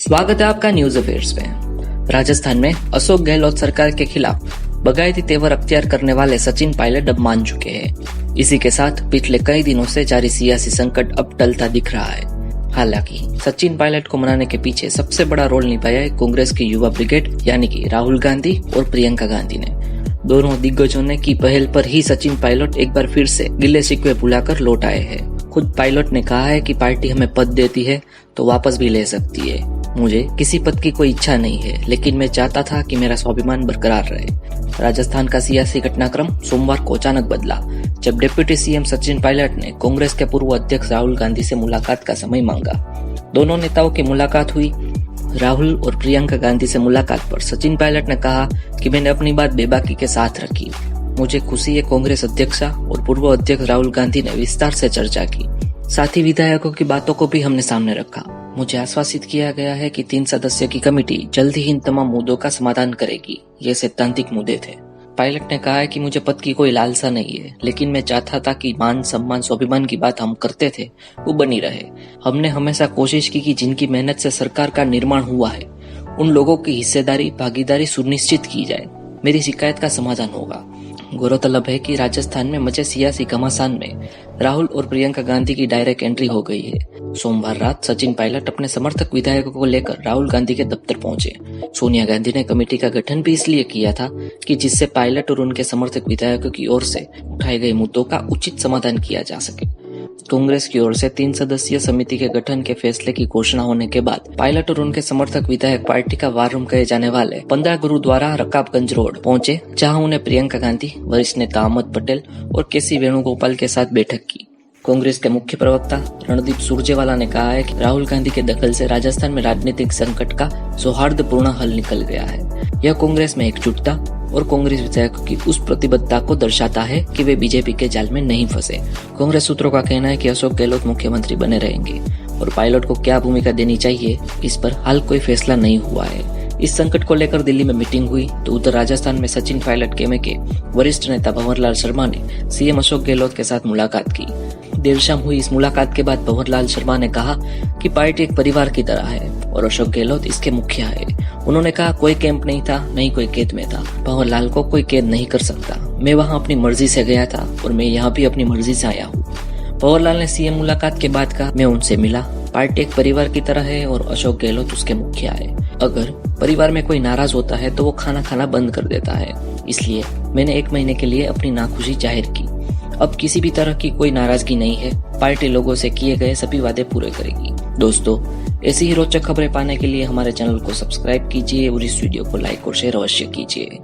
स्वागत है आपका न्यूज अफेयर्स में। राजस्थान में अशोक गहलोत सरकार के खिलाफ बगायती तेवर अख्तियार करने वाले सचिन पायलट अब मान चुके हैं। इसी के साथ पिछले कई दिनों से जारी सियासी संकट अब टलता दिख रहा है। हालांकि सचिन पायलट को मनाने के पीछे सबसे बड़ा रोल निभाया है कांग्रेस की युवा ब्रिगेड यानी कि राहुल गांधी और प्रियंका गांधी ने। दोनों दिग्गजों ने की पहल पर ही सचिन पायलट एक बार फिर से गिले शिकवे भुलाकर लौट आए हैं। खुद पायलट ने कहा है कि पार्टी हमें पद देती है तो वापस भी ले सकती है। मुझे किसी पद की कोई इच्छा नहीं है, लेकिन मैं चाहता था कि मेरा स्वाभिमान बरकरार रहे। राजस्थान का सियासी घटनाक्रम सोमवार को अचानक बदला जब डिप्टी सीएम सचिन पायलट ने कांग्रेस के पूर्व अध्यक्ष राहुल गांधी से मुलाकात का समय मांगा। दोनों नेताओं की मुलाकात हुई। राहुल और प्रियंका गांधी से मुलाकात पर सचिन पायलट ने कहा कि मैंने अपनी बात बेबाकी के साथ रखी। मुझे खुशी है कांग्रेस अध्यक्षा और पूर्व अध्यक्ष राहुल गांधी ने विस्तार से चर्चा की। साथ ही विधायकों की बातों को भी हमने सामने रखा। मुझे आश्वासित किया गया है कि 3 सदस्यों की कमेटी जल्द ही इन तमाम मुद्दों का समाधान करेगी। ये सैद्धांतिक मुद्दे थे। पायलट ने कहा है कि मुझे पद की कोई लालसा नहीं है, लेकिन मैं चाहता था कि मान सम्मान स्वाभिमान की बात हम करते थे वो बनी रहे। हमने हमेशा कोशिश की कि जिनकी मेहनत से सरकार का निर्माण हुआ है उन लोगों की हिस्सेदारी भागीदारी सुनिश्चित की जाए। मेरी शिकायत का समाधान होगा। गौरतलब है कि राजस्थान में मचे सियासी घमासान में राहुल और प्रियंका गांधी की डायरेक्ट एंट्री हो गई है। सोमवार रात सचिन पायलट अपने समर्थक विधायकों को लेकर राहुल गांधी के दफ्तर पहुंचे। सोनिया गांधी ने कमेटी का गठन भी इसलिए किया था कि जिससे पायलट और उनके समर्थक विधायकों की ओर से उठाए गए मुद्दों का उचित समाधान किया जा सके। कांग्रेस की ओर से 3 सदस्यीय समिति के गठन के फैसले की घोषणा होने के बाद पायलट और उनके समर्थक विधायक पार्टी का वार रूम कहे जाने वाले 15 गुरुद्वारा रकाबगंज रोड पहुंचे, जहां उन्हें प्रियंका गांधी, वरिष्ठ नेता अहमद पटेल और केसी वेणुगोपाल के साथ बैठक की। कांग्रेस के मुख्य प्रवक्ता रणदीप सुरजेवाला ने कहा है कि राहुल गांधी के दखल से राजस्थान में राजनीतिक संकट का सौहार्दपूर्ण हल निकल गया है। यह कांग्रेस में एकजुटता और कांग्रेस विधायकों की उस प्रतिबद्धता को दर्शाता है कि वे बीजेपी के जाल में नहीं फंसे। कांग्रेस सूत्रों का कहना है कि अशोक गहलोत मुख्यमंत्री बने रहेंगे और पायलट को क्या भूमिका देनी चाहिए इस पर हाल कोई फैसला नहीं हुआ है। इस संकट को लेकर दिल्ली में मीटिंग हुई तो उधर राजस्थान में सचिन पायलट केमे के वरिष्ठ नेता भंवरलाल शर्मा ने सीएम अशोक गहलोत के साथ मुलाकात की। देर शाम हुई इस मुलाकात के बाद भंवरलाल शर्मा ने कहा कि पार्टी एक परिवार की तरह है और अशोक गहलोत इसके मुखिया है। उन्होंने कहा कोई कैंप नहीं था, नहीं कोई कैद में था। भंवरलाल को कोई कैद नहीं कर सकता। मैं वहां अपनी मर्जी से गया था और मैं यहाँ भी अपनी मर्जी से आया हूँ। भंवरलाल ने सीएम मुलाकात के बाद कहा मैं उनसे मिला। पार्टी एक परिवार की तरह है और अशोक गहलोत उसके मुखिया है। अगर परिवार में कोई नाराज होता है तो वो खाना खाना बंद कर देता है। इसलिए मैंने 1 महीने के लिए अपनी नाखुशी जाहिर की। अब किसी भी तरह की कोई नाराजगी नहीं है। पार्टी लोगों से किए गए सभी वादे पूरे करेगी। दोस्तों, ऐसी ही रोचक खबरें पाने के लिए हमारे चैनल को सब्सक्राइब कीजिए और इस वीडियो को लाइक और शेयर अवश्य कीजिए।